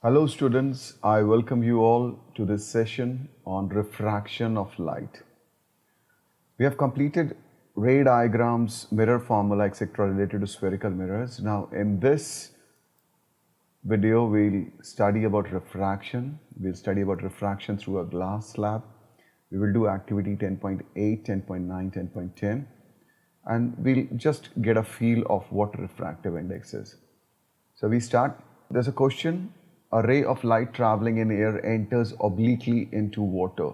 Hello students, I welcome you all to this session on refraction of light. We have completed ray diagrams, mirror formula, etc. related to spherical mirrors. Now in this video, we'll study about refraction. We'll study about refraction through a glass slab. We will do activity 10.8, 10.9, 10.10 and we'll just get a feel of what refractive index is. So we start. There's a question. A ray of light traveling in air enters obliquely into water.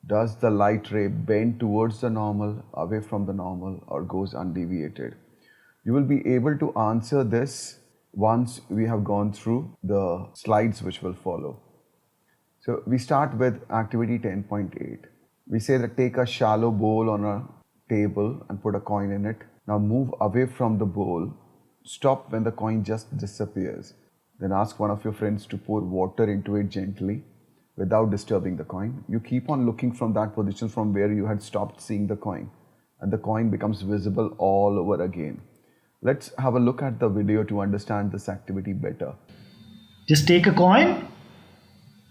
Does the light ray bend towards the normal, away from the normal, or goes undeviated? You will be able to answer this once we have gone through the slides which will follow. So we start with activity 10.8. We say that take a shallow bowl on a table and put a coin in it. Now move away from the bowl. Stop when the coin just disappears. Then ask one of your friends to pour water into it gently without disturbing the coin. You keep on looking from that position from where you had stopped seeing the coin, and the coin becomes visible all over again. Let's have a look at the video to understand this activity better. Just take a coin,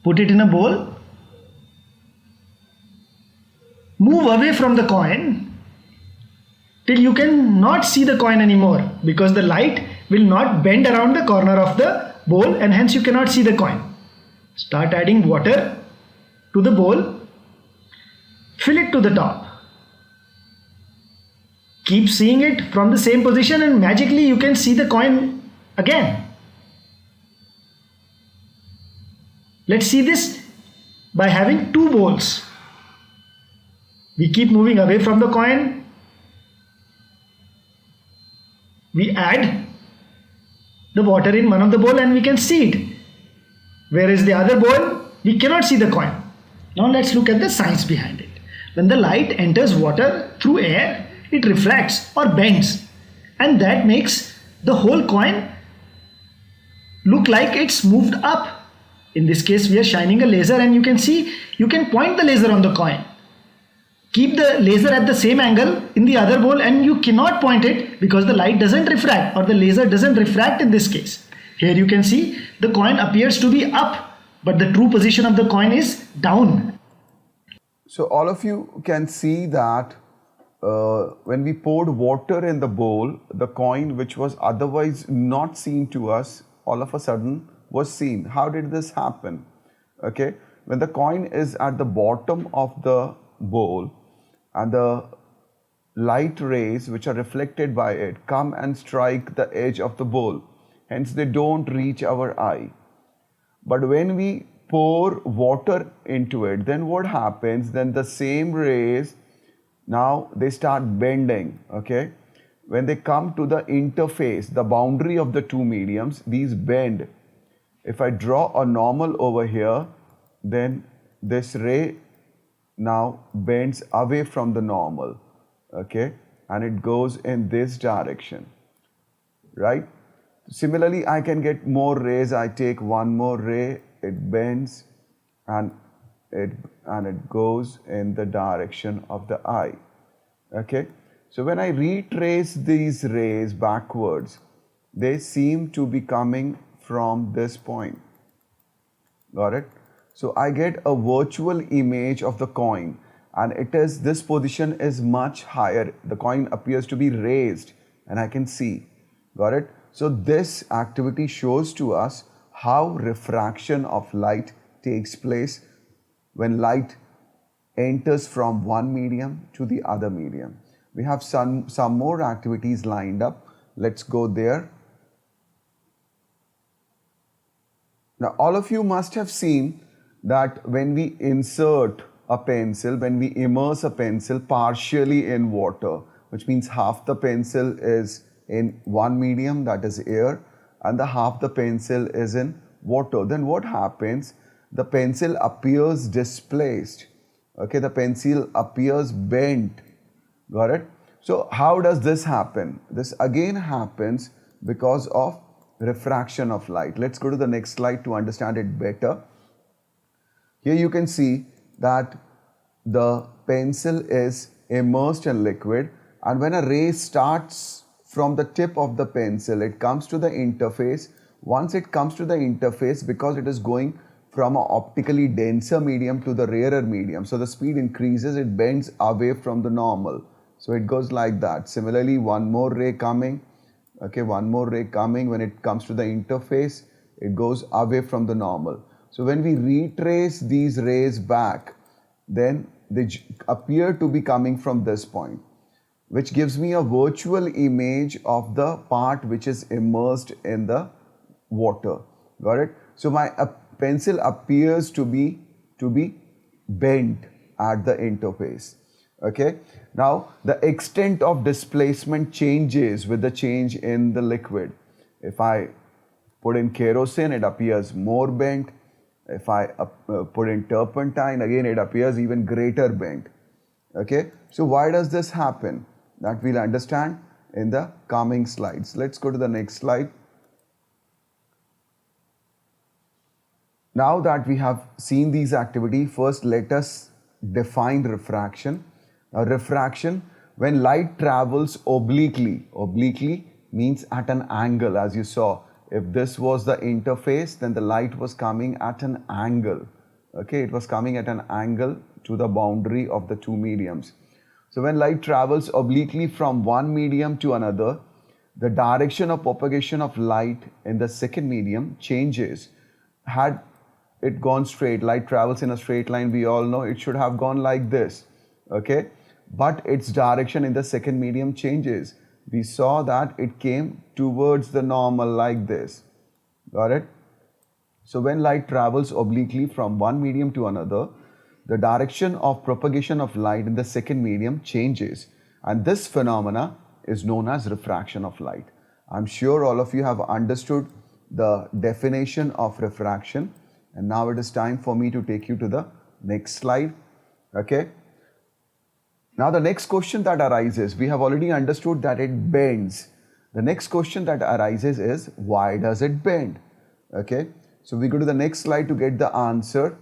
put it in a bowl, move away from the coin till you can not see the coin anymore, because the light will not bend around the corner of the bowl and hence you cannot see the coin. Start adding water to the bowl, fill it to the top. Keep seeing it from the same position and magically you can see the coin again. Let's see this by having two bowls. We keep moving away from the coin. We add the water in one of the bowl and we can see it. Whereas the other bowl, we cannot see the coin. Now let's look at the science behind it. When the light enters water through air, it refracts or bends, and that makes the whole coin look like it's moved up. In this case, we are shining a laser and you can see, you can point the laser on the coin. Keep the laser at the same angle in the other bowl and you cannot point it because the light doesn't refract, or the laser doesn't refract in this case. Here you can see the coin appears to be up, but the true position of the coin is down. So all of you can see that when we poured water in the bowl, the coin which was otherwise not seen to us, all of a sudden was seen. How did this happen? Okay, when the coin is at the bottom of the bowl and the light rays which are reflected by it come and strike the edge of the bowl, hence they don't reach our eye. But when we pour water into it, then what happens? Then the same rays, now they start bending. Okay, when they come to the interface, the boundary of the two mediums, these bend. If I draw a normal over here, then this ray now bends away from the normal, okay, and it goes in this direction, right? Similarly, I can get more rays. I take one more ray, it bends and it goes in the direction of the eye. Okay, so when I retrace these rays backwards, they seem to be coming from this point. Got it? So I get a virtual image of the coin, and it is, this position is much higher. The coin appears to be raised and I can see. Got it? So this activity shows to us how refraction of light takes place when light enters from one medium to the other medium. We have some more activities lined up. Let's go there. Now all of you must have seen that when we insert a pencil, when we immerse a pencil partially in water, which means half the pencil is in one medium, that is air, and the half the pencil is in water, then what happens? The pencil appears displaced. Okay, the pencil appears bent. Got it? So how does this happen? This again happens because of refraction of light. Let's go to the next slide to understand it better. Here you can see that the pencil is immersed in liquid, and when a ray starts from the tip of the pencil, it comes to the interface. Once it comes to the interface, because it is going from an optically denser medium to the rarer medium, so the speed increases, it bends away from the normal. So it goes like that. Similarly, one more ray coming, okay, one more ray coming. When it comes to the interface, it goes away from the normal. So when we retrace these rays back, then they appear to be coming from this point, which gives me a virtual image of the part which is immersed in the water. Got it? So my pencil appears to be bent at the interface. Okay. Now the extent of displacement changes with the change in the liquid. If I put in kerosene, it appears more bent. If I put in turpentine, again it appears even greater bent. Okay. So why does this happen? That we'll understand in the coming slides. Let's go to the next slide. Now that we have seen these activity, first let us define refraction. Refraction, when light travels obliquely means at an angle, as you saw. If this was the interface, then the light was coming at an angle. Okay, it was coming at an angle to the boundary of the two mediums. So when light travels obliquely from one medium to another, the direction of propagation of light in the second medium changes. Had it gone straight, light travels in a straight line, we all know it should have gone like this, okay? But its direction in the second medium changes. We saw that it came towards the normal like this, got it? So when light travels obliquely from one medium to another, the direction of propagation of light in the second medium changes, and this phenomena is known as refraction of light. I'm sure all of you have understood the definition of refraction. And now it is time for me to take you to the next slide. Okay. Now the next question that arises, we have already understood that it bends. The next question that arises is, why does it bend? Okay. So we go to the next slide to get the answer.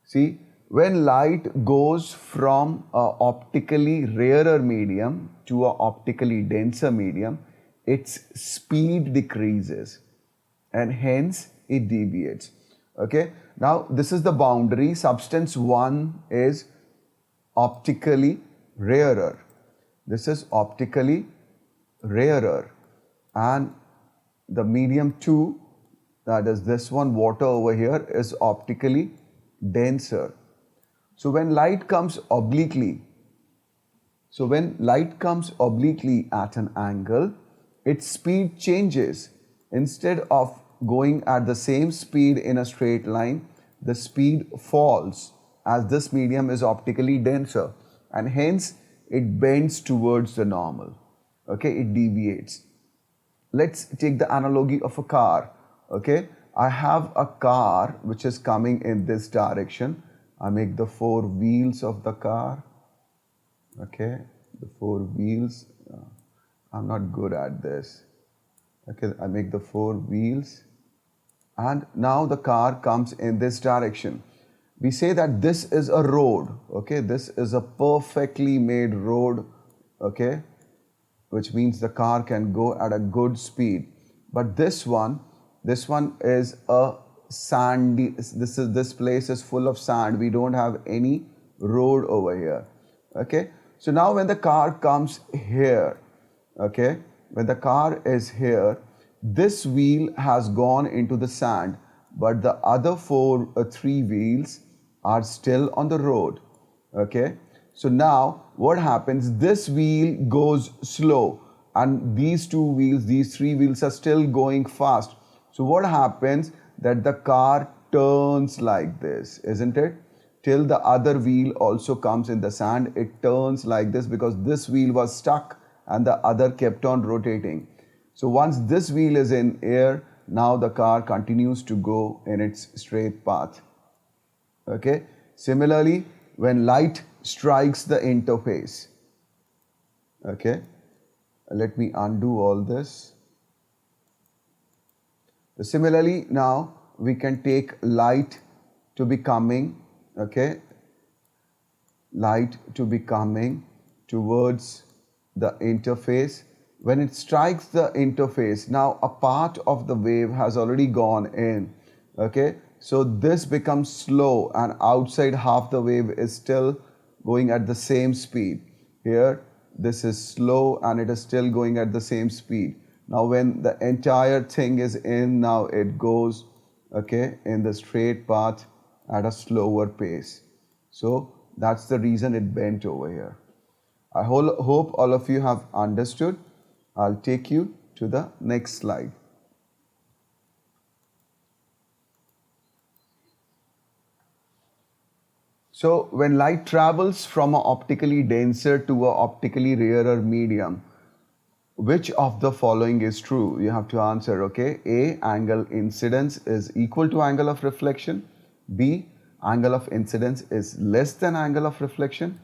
See, when light goes from an optically rarer medium to an optically denser medium, its speed decreases and hence it deviates. Okay, now this is the boundary. Substance 1 is optically rarer. This is optically rarer, and the medium 2, that is this one, water over here, is optically denser. So when light comes obliquely, at an angle, its speed changes. Instead of going at the same speed in a straight line, the speed falls as this medium is optically denser, and hence it bends towards the normal. Okay, it deviates. Let's take the analogy of a car. Okay, I have a car which is coming in this direction. I make the 4 wheels of the car. Okay, the 4 wheels. I'm not good at this. Okay, I make the 4 wheels. And now the car comes in this direction. We say that this is a road, okay? This is a perfectly made road, okay? Which means the car can go at a good speed. But this one is a sandy, this place is full of sand. We don't have any road over here, okay? So now when the car comes here, okay? When the car is here, this wheel has gone into the sand, but the other 3 wheels are still on the road. Okay. So now what happens? This wheel goes slow, and these 2 wheels, these 3 wheels are still going fast. So what happens? That the car turns like this, isn't it? Till the other wheel also comes in the sand, it turns like this because this wheel was stuck and the other kept on rotating. So once this wheel is in air, now the car continues to go in its straight path. Okay. Similarly, when light strikes the interface, okay, let me undo all this. Similarly, now we can take light to be coming, okay, light to be coming towards the interface. when it strikes the interface, now a part of the wave has already gone in, okay? So this becomes slow and outside half the wave is still going at the same speed. Here, this is slow and it is still going at the same speed. Now when the entire thing is in, now it goes, okay, in the straight path at a slower pace. So that's the reason it bent over here. I hope all of you have understood. I'll take you to the next slide. So when light travels from an optically denser to an optically rarer medium, which of the following is true? You have to answer, okay? A, angle incidence is equal to angle of reflection. B, angle of incidence is less than angle of reflection.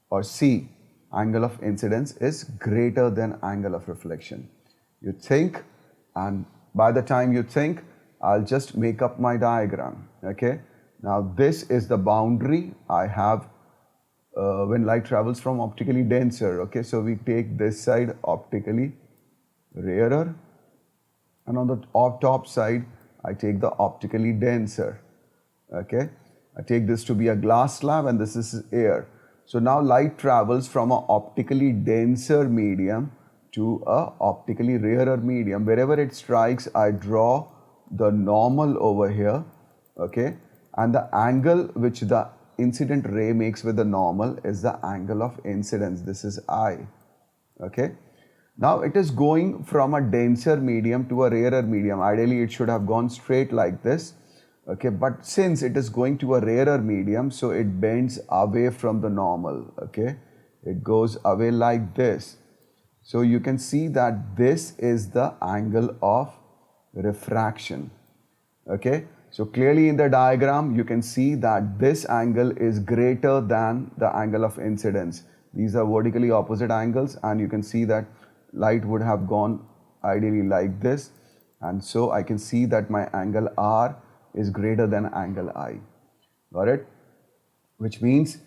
Or C, angle of incidence is greater than angle of reflection. You think, and by the time you think, I'll just make up my diagram, okay? Now this is the boundary I have when light travels from optically denser, okay? So we take this side optically rarer, and on the top side, I take the optically denser, okay? I take this to be a glass slab and this is air. So now light travels from an optically denser medium to a optically rarer medium. Wherever it strikes, I draw the normal over here, okay? And the angle which the incident ray makes with the normal is the angle of incidence. This is I, okay? Now it is going from a denser medium to a rarer medium. Ideally, it should have gone straight like this, okay? But since it is going to a rarer medium, so it bends away from the normal, okay? It goes away like this. So you can see that this is the angle of refraction, okay? So clearly in the diagram, you can see that this angle is greater than the angle of incidence. These are vertically opposite angles and you can see that light would have gone ideally like this. And so I can see that my angle R is greater than angle I. Got it? Which means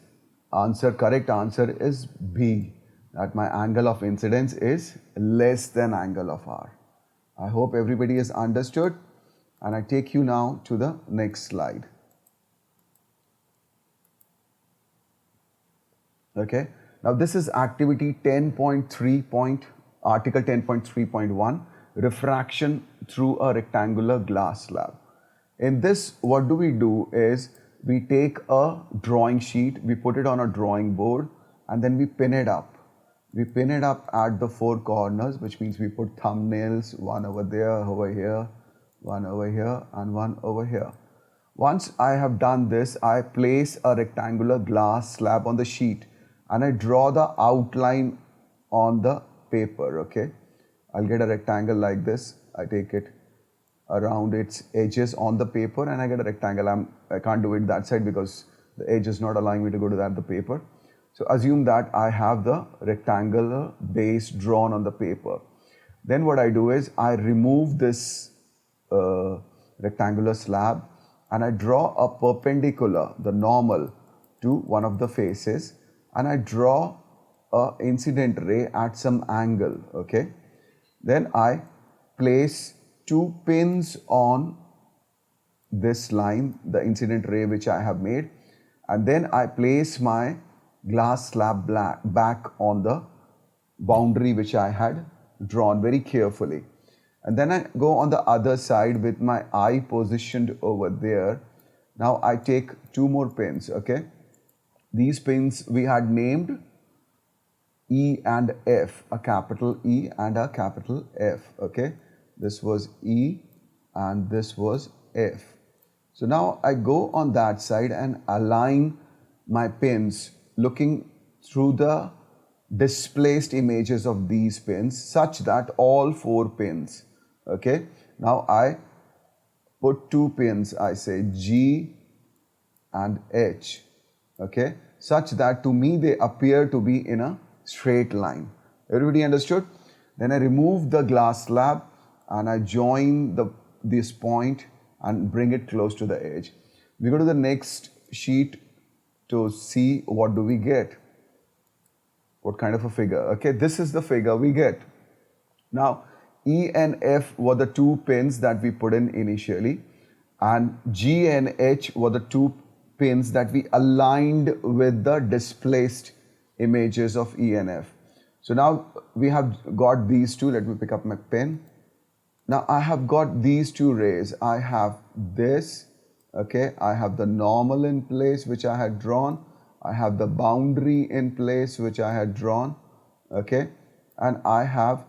correct answer is B, that my angle of incidence is less than angle of R. I hope everybody has understood. And I take you now to the next slide. Okay. Now this is activity 10.3. Article 10.3.1, refraction through a rectangular glass slab. In this, what do we do is we take a drawing sheet, we put it on a drawing board, and then we pin it up. We pin it up at the four corners, which means we put thumbnails, one over there, over here, one over here, and one over here. Once I have done this, I place a rectangular glass slab on the sheet and I draw the outline on the paper, okay? I'll get a rectangle like this. I take it around its edges on the paper and I get a rectangle. I can't do it that side because the edge is not allowing me to go to the paper. So assume that I have the rectangular base drawn on the paper. Then what I do is I remove this rectangular slab and I draw a perpendicular, the normal, to one of the faces and I draw a incident ray at some angle, okay? Then I place two pins on this line, the incident ray which I have made, and then I place my glass slab back on the boundary which I had drawn very carefully. And then I go on the other side with my eye positioned over there. Now I take two more pins, okay? These pins we had named E and F, a capital E and a capital F, okay? This was E and this was F. So now I go on that side and align my pins looking through the displaced images of these pins such that all four pins, okay? Now I put two pins, I say G and H, okay? Such that to me they appear to be in a straight line. Everybody understood? Then I remove the glass slab and I join this point and bring it close to the edge. We go to the next sheet to see what do we get. What kind of a figure? Okay, this is the figure we get. Now, E and F were the two pins that we put in initially, and G and H were the two pins that we aligned with the displaced images of E and F. So now we have got these two. Let me pick up my pen. Now I have got these two rays. I have this, okay, I have the normal in place which I had drawn. I have the boundary in place which I had drawn, okay, and I have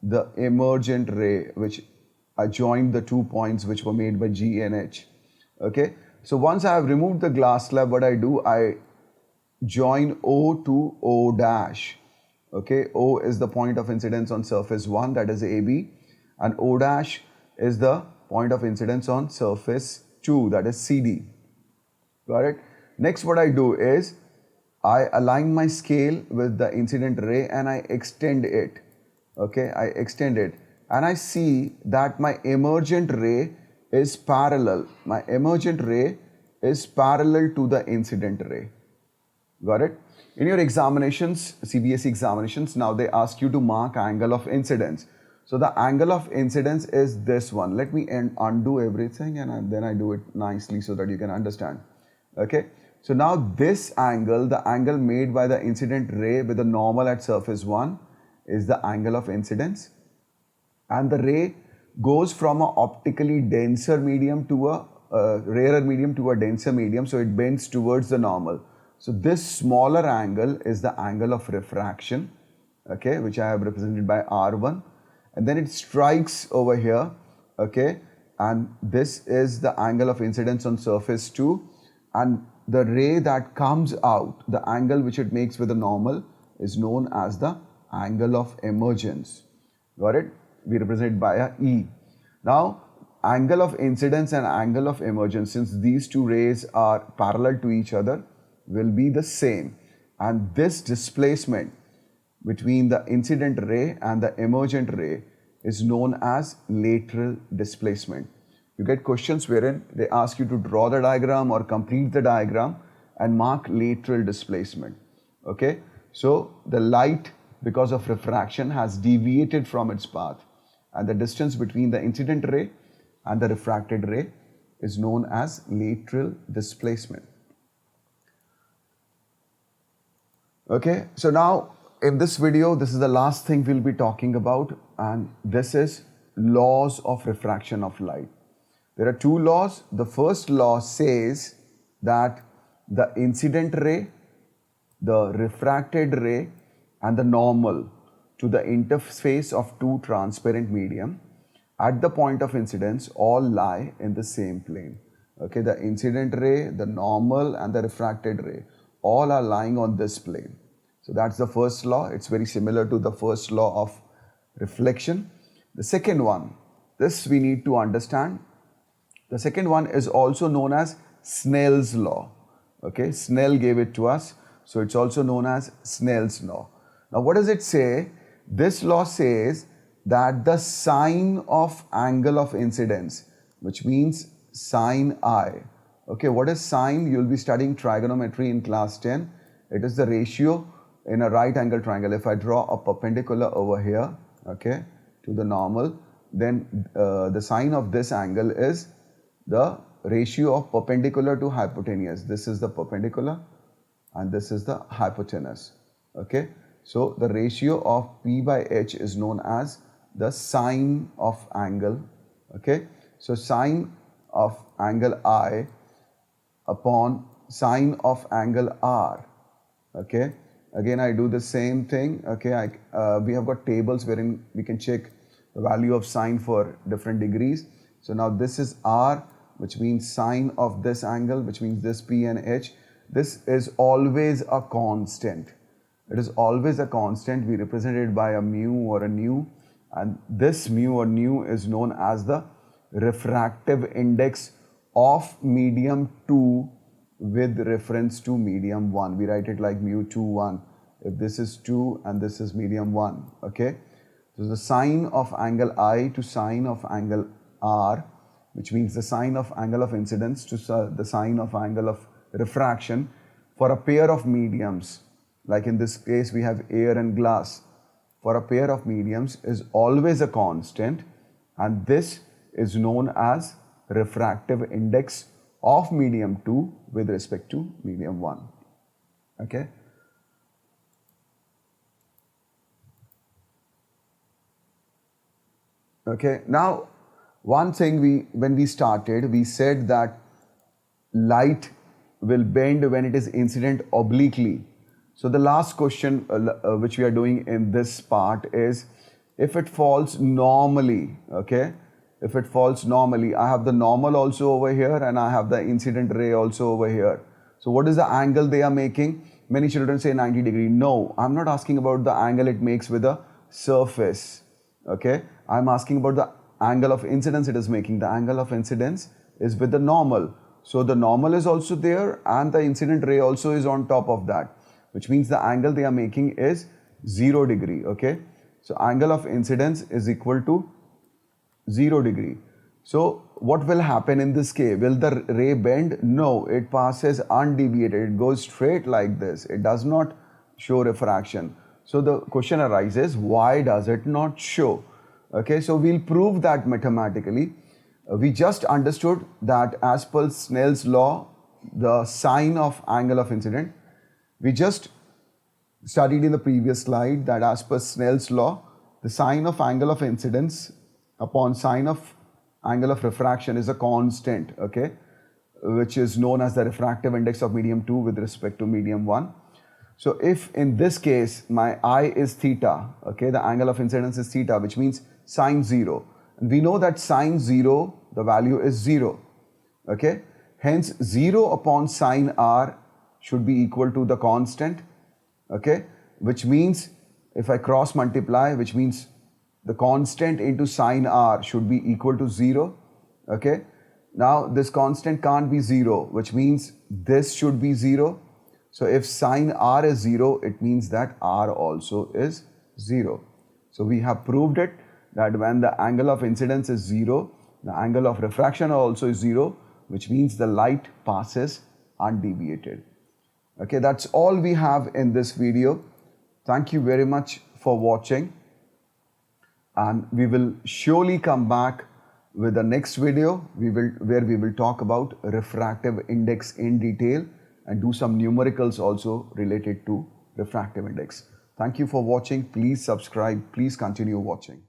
the emergent ray which I joined the 2 points which were made by G and H, okay. So once I have removed the glass slab, what I do, I join O to O dash, okay. O is the point of incidence on surface 1, that is AB, and O dash is the point of incidence on surface 2, that is CD. Got it? Next, what I do is I align my scale with the incident ray and I extend it. Okay, I extend it and I see that my emergent ray is parallel. My emergent ray is parallel to the incident ray. Got it? In your examinations, CBSE examinations, now they ask you to mark angle of incidence. So the angle of incidence is this one. Let me undo everything and then I do it nicely so that you can understand. Okay. So now this angle, the angle made by the incident ray with the normal at surface 1 is the angle of incidence. And the ray goes from an optically denser medium to a rarer medium to a denser medium. So it bends towards the normal. So this smaller angle is the angle of refraction, okay, which I have represented by R1. And then it strikes over here, okay, and this is the angle of incidence on surface 2, and the ray that comes out, the angle which it makes with the normal, is known as the angle of emergence. Got it? We represent it by a E. Now, angle of incidence and angle of emergence, since these two rays are parallel to each other, will be the same, and this displacement between the incident ray and the emergent ray is known as lateral displacement. You get questions wherein they ask you to draw the diagram or complete the diagram and mark lateral displacement. Okay, so the light, because of refraction, has deviated from its path, and the distance between the incident ray and the refracted ray is known as lateral displacement. Okay, so now in this video, this is the last thing we'll be talking about, and this is laws of refraction of light. There are two laws. The first law says that the incident ray, the refracted ray, and the normal to the interface of two transparent medium at the point of incidence all lie in the same plane. Okay, the incident ray, the normal, and the refracted ray all are lying on this plane. So that's the first law. It's very similar to the first law of reflection. The second one, this we need to understand. The second one is also known as Snell's law. Okay, Snell gave it to us, so it's also known as Snell's law. Now what does it say? This law says that the sine of angle of incidence, which means sine I. Okay, what is sine? You'll be studying trigonometry in class 10. It is the ratio in a right angle triangle. If I draw a perpendicular over here, okay, to the normal, then the sine of this angle is the ratio of perpendicular to hypotenuse. This is the perpendicular and this is the hypotenuse. Okay, so the ratio of P by H is known as the sine of angle. Okay, so sine of angle I upon sine of angle R. Okay, again I do the same thing. Okay, we have got tables wherein we can check the value of sine for different degrees. So now this is R, which means sine of this angle, which means this P and H. This is always a constant. It is always a constant. We represent it by a mu or a nu, and this mu or nu is known as the refractive index of medium 2 with reference to medium 1. We write it like mu 2 1 if this is 2 and this is medium 1. Okay, so the sine of angle I to sine of angle R, which means the sine of angle of incidence to the sine of angle of refraction for a pair of mediums, like in this case we have air and glass. for a pair of mediums is always a constant, and this is known as refractive index of medium 2 with respect to medium 1. Okay. Okay, now one thing when we started, we said that light will bend when it is incident obliquely. So the last question which we are doing in this part is if it falls normally, okay? If it falls normally, I have the normal also over here and I have the incident ray also over here. So what is the angle they are making? Many children say 90 degree. No, I'm not asking about the angle it makes with the surface, okay? I'm asking about the angle of incidence it is making. The angle of incidence is with the normal. So the normal is also there and the incident ray also is on top of that, which means the angle they are making is 0 degree, okay? So angle of incidence is equal to 0 degree. So what will happen in this case? Will the ray bend? No, it passes undeviated. It goes straight like this. It does not show refraction. So the question arises, why does it not show? Okay, so we'll prove that mathematically. We just understood that as per Snell's law, the sign of angle of incidence, we just studied in the previous slide that as per Snell's law, the sign of angle of incidence upon sign of angle of refraction is a constant, okay, which is known as the refractive index of medium 2 with respect to medium 1. So if in this case my I is theta, okay, the angle of incidence is theta, which means sine 0. And we know that sine 0, the value is 0, okay. Hence 0 upon sine r should be equal to the constant, okay, which means if I cross multiply, which means the constant into sine r should be equal to 0, okay. Now this constant can't be 0, which means this should be 0. So if sine r is 0, it means that r also is 0. So we have proved it that when the angle of incidence is 0, the angle of refraction also is 0, which means the light passes undeviated. Okay, that's all we have in this video. Thank you very much for watching, and we will surely come back with the next video where we will talk about refractive index in detail and do some numericals also related to refractive index. Thank you for watching. Please subscribe. Please continue watching.